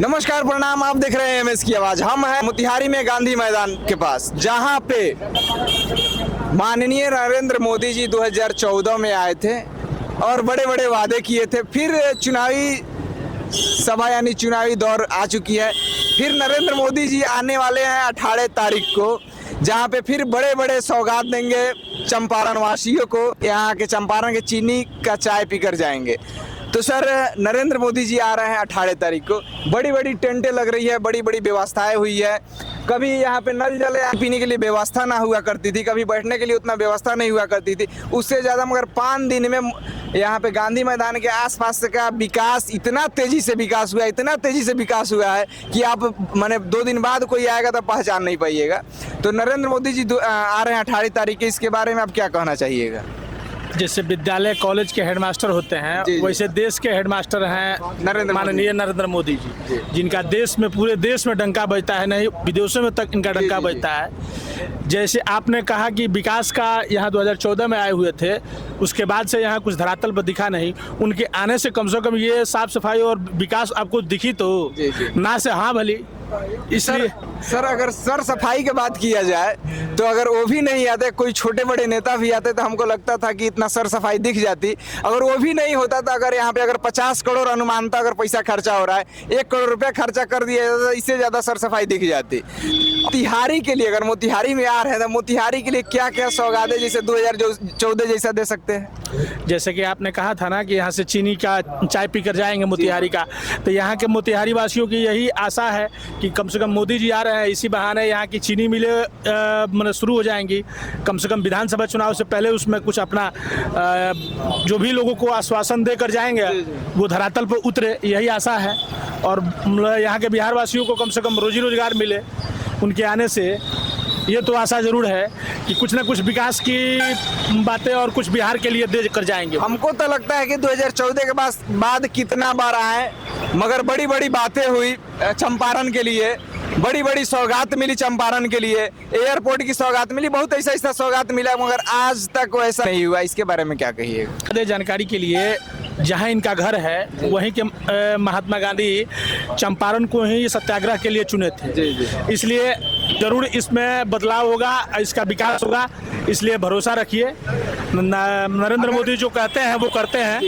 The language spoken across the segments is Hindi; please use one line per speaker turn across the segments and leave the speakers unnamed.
नमस्कार, प्रणाम। आप देख रहे हैं एमएस की आवाज। हम हैं मोतिहारी में गांधी मैदान के पास, जहां पे माननीय नरेंद्र मोदी जी 2014 में आए थे और बड़े बड़े वादे किए थे। फिर चुनावी सभा यानी चुनावी दौर आ चुकी है। फिर नरेंद्र मोदी जी आने वाले हैं 18 तारीख को, जहां पे फिर बड़े बड़े सौगात देंगे चंपारण वासियों को। यहाँ के चंपारण के चीनी का चाय पीकर जाएंगे। तो सर, नरेंद्र मोदी जी आ रहे हैं 18 तारीख को। बड़ी बड़ी टेंटें लग रही है, बड़ी बड़ी व्यवस्थाएं हुई है। कभी यहाँ पे नल जल पीने के लिए व्यवस्था ना हुआ करती थी, कभी बैठने के लिए उतना व्यवस्था नहीं हुआ करती थी। उससे ज़्यादा मगर 5 दिन में यहाँ पे गांधी मैदान के आसपास का विकास इतना तेज़ी से विकास हुआ है, इतना तेज़ी से विकास हुआ है कि आप माने 2 दिन बाद कोई आएगा तो पहचान नहीं पाइएगा। तो नरेंद्र मोदी जी आ रहे हैं 18 तारीख के, इसके बारे में आप क्या कहना चाहिएगा?
जैसे विद्यालय कॉलेज के हेडमास्टर होते हैं, वैसे देश के हेडमास्टर हैं माननीय नरेंद्र मोदी जी, जिनका देश में पूरे देश में डंका बजता है, नहीं विदेशों में तक इनका डंका बजता है। जैसे आपने कहा कि विकास का यहाँ 2014 में आए हुए थे, उसके बाद से यहाँ कुछ धरातल पर दिखा नहीं। उनके आने से कम ये साफ सफाई और विकास आपको दिखी तो ना से हाँ भली। इसलिए
सर अगर सर सफाई की बात किया जाए तो अगर वो भी नहीं आते, कोई छोटे बड़े नेता भी आते तो हमको लगता था कि इतना सर सफाई दिख जाती। अगर वो भी नहीं होता तो अगर यहाँ पे अगर 50 करोड़ अनुमानता अगर पैसा खर्चा हो रहा है, 1 करोड़ रुपया खर्चा कर दिया जाता तो इससे ज़्यादा सर सफाई दिख जाती। मोतिहारी के लिए, अगर मोतिहारी में आ रहे हैं तो मोतिहारी के लिए क्या क्या सौगातें जैसे 2014 जैसा दे सकते हैं?
जैसे कि आपने कहा था ना कि यहाँ से चीनी का चाय पीकर जाएंगे मोतिहारी का, तो यहाँ के मोतिहारी वासियों की यही आशा है कि कम से कम मोदी जी आ रहे हैं, इसी बहाने यहाँ की चीनी मिलें मतलब शुरू हो जाएंगी। कम से कम विधानसभा चुनाव से पहले उसमें कुछ अपना जो भी लोगों को आश्वासन देकर जाएंगे वो धरातल पर उतरे, यही आशा है। और यहाँ के बिहार वासियों को कम से कम रोजी रोजगार मिले उनके आने से, ये तो आशा जरूर है कि कुछ ना कुछ विकास की बातें और कुछ बिहार के लिए दे कर जाएंगे।
हमको तो लगता है कि 2014 के बाद कितना बार आए, मगर बड़ी बड़ी बातें हुई चंपारण के लिए, बड़ी बड़ी सौगात मिली चंपारण के लिए, एयरपोर्ट की सौगात मिली, बहुत ऐसा सौगात मिला, मगर आज तक वैसा नहीं हुआ। इसके बारे में क्या कहिएगा?
जानकारी के लिए, जहां इनका घर है वहीं के महात्मा गांधी चंपारण को ही सत्याग्रह के लिए चुने थे। इसलिए जरूर इसमें बदलाव होगा, इसका विकास होगा, इसलिए भरोसा रखिए। नरेंद्र मोदी जो कहते हैं वो करते हैं।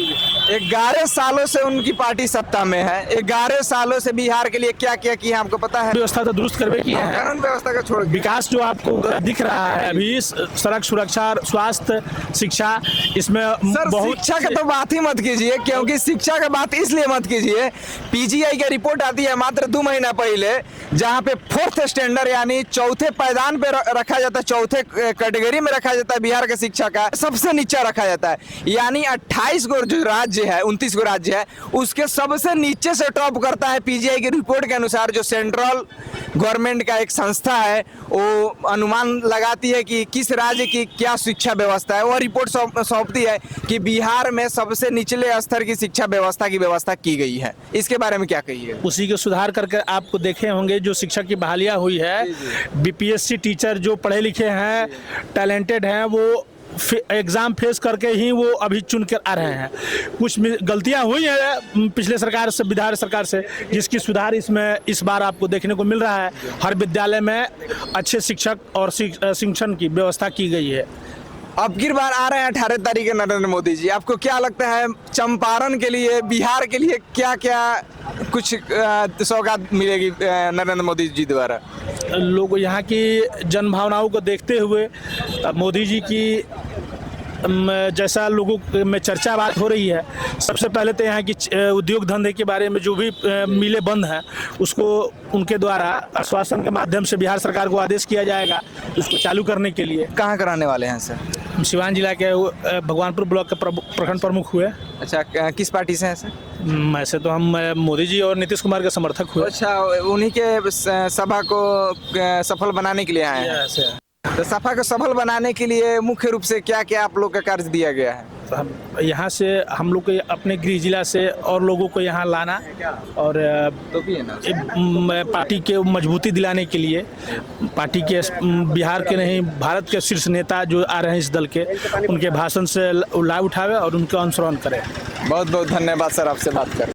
11 सालों से उनकी पार्टी सत्ता में है। 11 सालों से बिहार के लिए क्या क्या किया आपको पता है?
व्यवस्था तो दुरुस्त करवे की है,
कानून व्यवस्था का छोड़
विकास जो आपको दिख रहा है अभी, सड़क सुरक्षा, स्वास्थ्य, शिक्षा, इसमें बहुत।
शिक्षा का तो बात ही मत कीजिए, क्योंकि शिक्षा का बात इसलिए मत कीजिए, पीजीआई की रिपोर्ट आती है मात्र 2 महीना पहले, जहां पे 4th स्टैंडर्ड यानी चौथे पायदान पे रखा जाता है, चौथे कैटेगरी में रखा जाता है बिहार के शिक्षा का, सबसे नीचा रखा जाता है। यानी 28 गो जो राज्य है, 29 गो राज्य है, उसके सबसे नीचे से टॉप करता है। पीजीआई की रिपोर्ट के अनुसार जो सेंट्रल गवर्नमेंट का एक संस्था है, वो अनुमान लगाती है कि किस राज्य की क्या शिक्षा व्यवस्था है। वो रिपोर्ट सौंपती है कि बिहार में सबसे निचले स्तर की शिक्षा व्यवस्था की गई है। इसके बारे में क्या कहिए?
उसी के सुधार करके आपको देखे होंगे जो शिक्षक की बहालियां हुई है, बीपीएससी टीचर जो पढ़े लिखे हैं, टैलेंटेड हैं, वो एग्ज़ाम फेस करके ही वो अभी चुन कर आ रहे हैं। कुछ गलतियां हुई हैं पिछले सरकार से, बिहार सरकार से, जिसकी सुधार इसमें इस बार आपको देखने को मिल रहा है। हर विद्यालय में अच्छे शिक्षक और शिक्षण की व्यवस्था की गई है।
अब की बार आ रहे हैं 18 तारीख के नरेंद्र मोदी जी, आपको क्या लगता है चंपारण के लिए, बिहार के लिए क्या क्या कुछ सौगात मिलेगी नरेंद्र मोदी जी द्वारा?
लोग यहाँ की जन भावनाओं को देखते हुए मोदी जी की जैसा लोगों में चर्चा बात हो रही है, सबसे पहले तो यहाँ की उद्योग धंधे के बारे में जो भी मिलें बंद हैं, उसको उनके द्वारा आश्वासन के माध्यम से बिहार सरकार को आदेश किया जाएगा उसको चालू करने के लिए।
कहाँ कराने वाले हैं सर?
सिवान जिला के भगवानपुर ब्लॉक के प्रखंड प्रमुख हुए।
अच्छा, किस पार्टी से हैं सर?
वैसे तो हम मोदी जी और नीतीश कुमार के समर्थक हुए।
अच्छा, उन्हीं के सभा को सफल बनाने के लिए आए हैं। तो सभा को सफल बनाने के लिए मुख्य रूप से क्या क्या आप लोग का कार्य दिया गया है?
यहाँ से हम लोग को अपने गृह जिला से और लोगों को यहाँ लाना और पार्टी के मजबूती दिलाने के लिए, पार्टी के बिहार के नहीं भारत के शीर्ष नेता जो आ रहे हैं इस दल के, उनके भाषण से लाभ उठावे और उनका अनुसरण करें।
बहुत बहुत धन्यवाद सर, आपसे बात कर